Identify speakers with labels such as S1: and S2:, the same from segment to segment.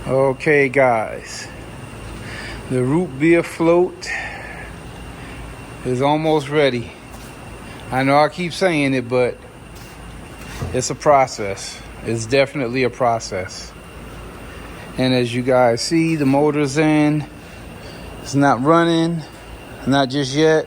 S1: Okay guys, the root beer float is almost ready. I know I keep saying it, but it's a process. It's definitely a process. And as you guys see, the motor's in. It's not running, not just yet.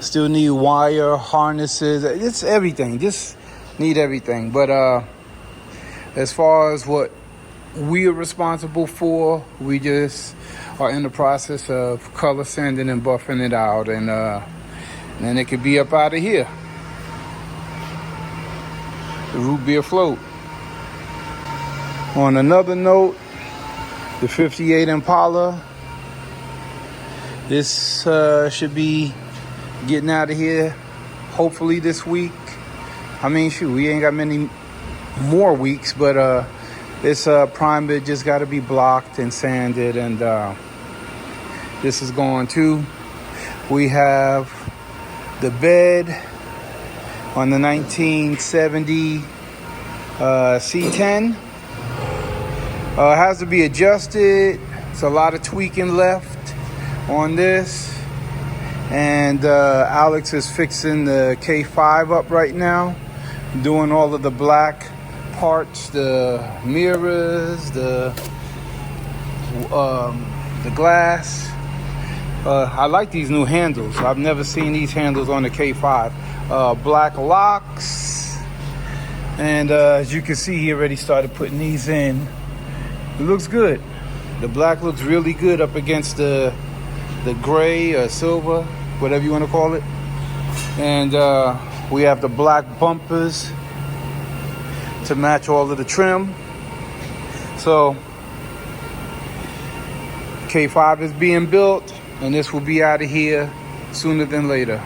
S1: Still need wire, harnesses, it's everything. Just need everything. But as far as what we are responsible for, we just are in the process of color sanding and buffing it out, and then it could be up out of here. The root beer float. On another note, the 58 Impala, this should be getting out of here hopefully this week. I mean, shoot, we ain't got many more weeks, but this primer just got to be blocked and sanded, and this is going too. We have the bed on the 1970 C10. It has to be adjusted. It's a lot of tweaking left on this, and Alex is fixing the K5 up right now, doing all of the black parts, the mirrors, the glass. I like these new handles. I've never seen these handles on the K5. Black locks, and as you can see, he already started putting these in. It looks good. The black looks really good up against the gray or silver, whatever you want to call it. And we have the black bumpers to match all of the trim. So K5 is being built, and this will be out of here sooner than later.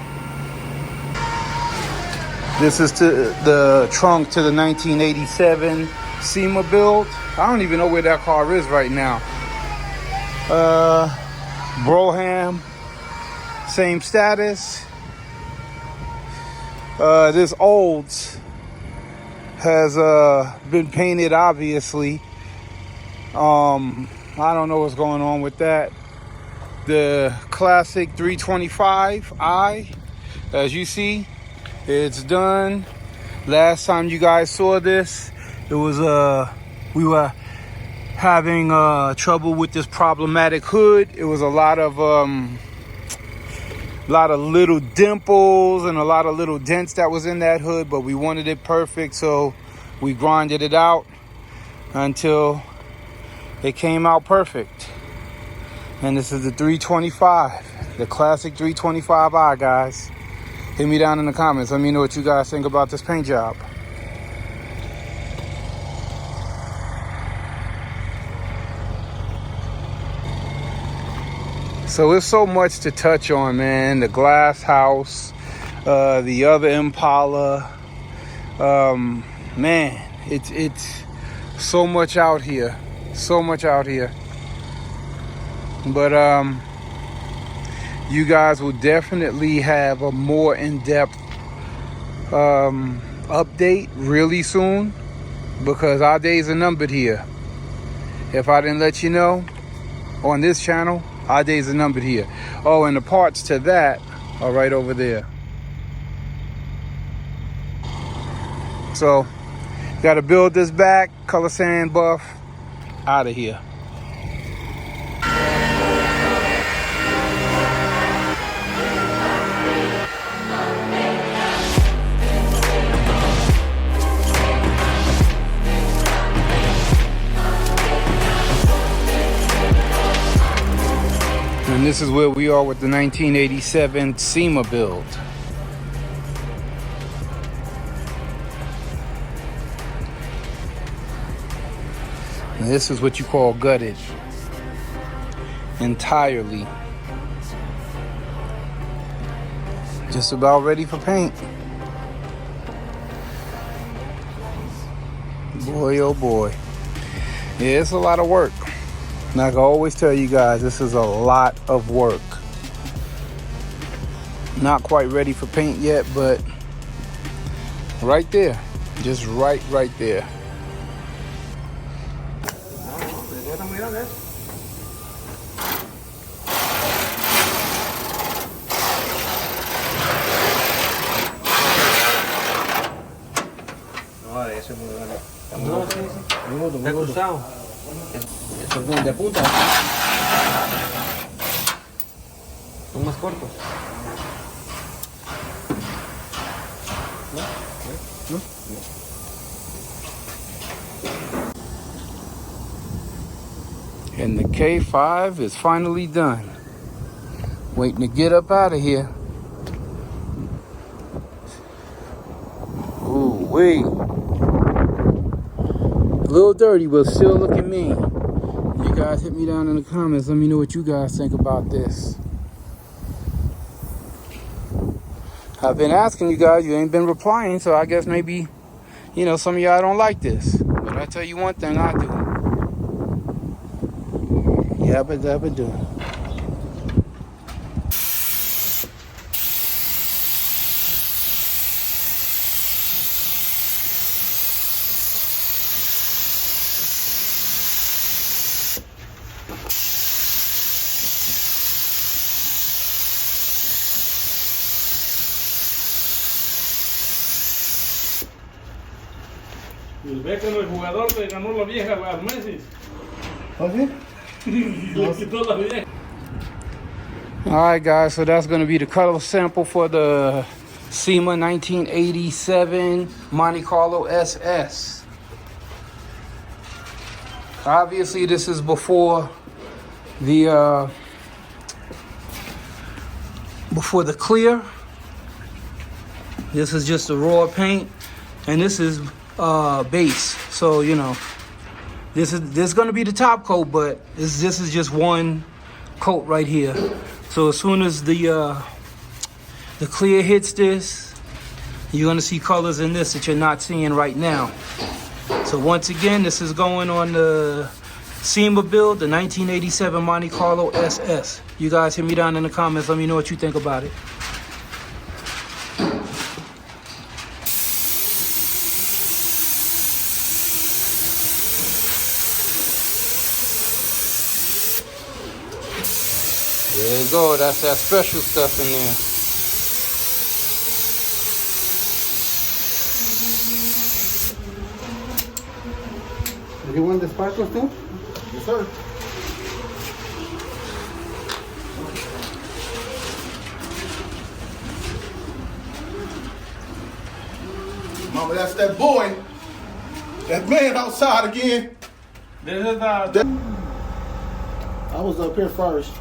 S1: This is to the trunk to the 1987 SEMA Build. I don't even know where that car is right now. Broham, same status. This Olds has been painted, obviously. I don't know what's going on with that. The classic 325i, as you see, it's done. Last time you guys saw this, it was we were having trouble with this problematic hood. It was a lot of little dimples and a lot of little dents that was in that hood, but we wanted it perfect, so we grinded it out until it came out perfect. And this is the 325, the classic 325i, guys. Hit me down in the comments. Let me know what you guys think about this paint job. So it's so much to touch on, man. The glass house, the other Impala. Man, it's so much out here. So much out here. But you guys will definitely have a more in-depth update really soon, because our days are numbered here. If I didn't let you know on this channel, our days are numbered here. Oh, and the parts to that are right over there. So, got to build this back, color sand, buff, out of here. And this is where we are with the 1987 SEMA Build. And this is what you call gutted. Entirely. Just about ready for paint. Boy, oh boy. Yeah, it's a lot of work. And I can always tell you guys, this is a lot of work. Not quite ready for paint yet, but right there. Just right there.
S2: mira, ¿ves? No, ese es muy grande. Está cruzado. Eso es de punta. Son más cortos. ¿No?
S1: And the K5 is finally done. Waiting to get up out of here. Ooh, wait. A little dirty, but still looking mean. You guys hit me down in the comments. Let me know what you guys think about this. I've been asking you guys, you ain't been replying, so I guess maybe, you know, some of y'all don't like this. But I tell you one thing, I do. Yabba dabba do.
S3: Y el Beckham, el jugador que ganó la vieja a Messi.
S2: ¿Oh, sí?
S3: Le quitó la vieja.
S1: All right, guys, so that's going to be the color sample for the SEMA 1987 Monte Carlo SS. Obviously, this is before the clear. This is just the raw paint, and this is base. So you know, this is going to be the top coat, but this is just one coat right here. So as soon as the clear hits this, you're going to see colors in this that you're not seeing right now. So once again, this is going on the SEMA Build, the 1987 Monte Carlo SS. You guys hit me down in the comments. Let me know what you think about it. There you go. That's that special stuff in there.
S2: You want the sparkles too? Yes, sir. Mama, that's that boy. That man outside again.
S3: This is the...
S2: I was up here first.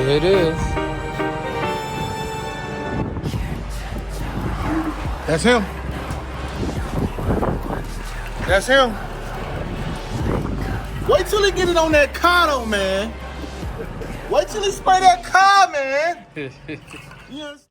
S1: There it is.
S4: That's him. That's him. Wait till he get it on that car though, man. Wait till he spray that car, man. You understand?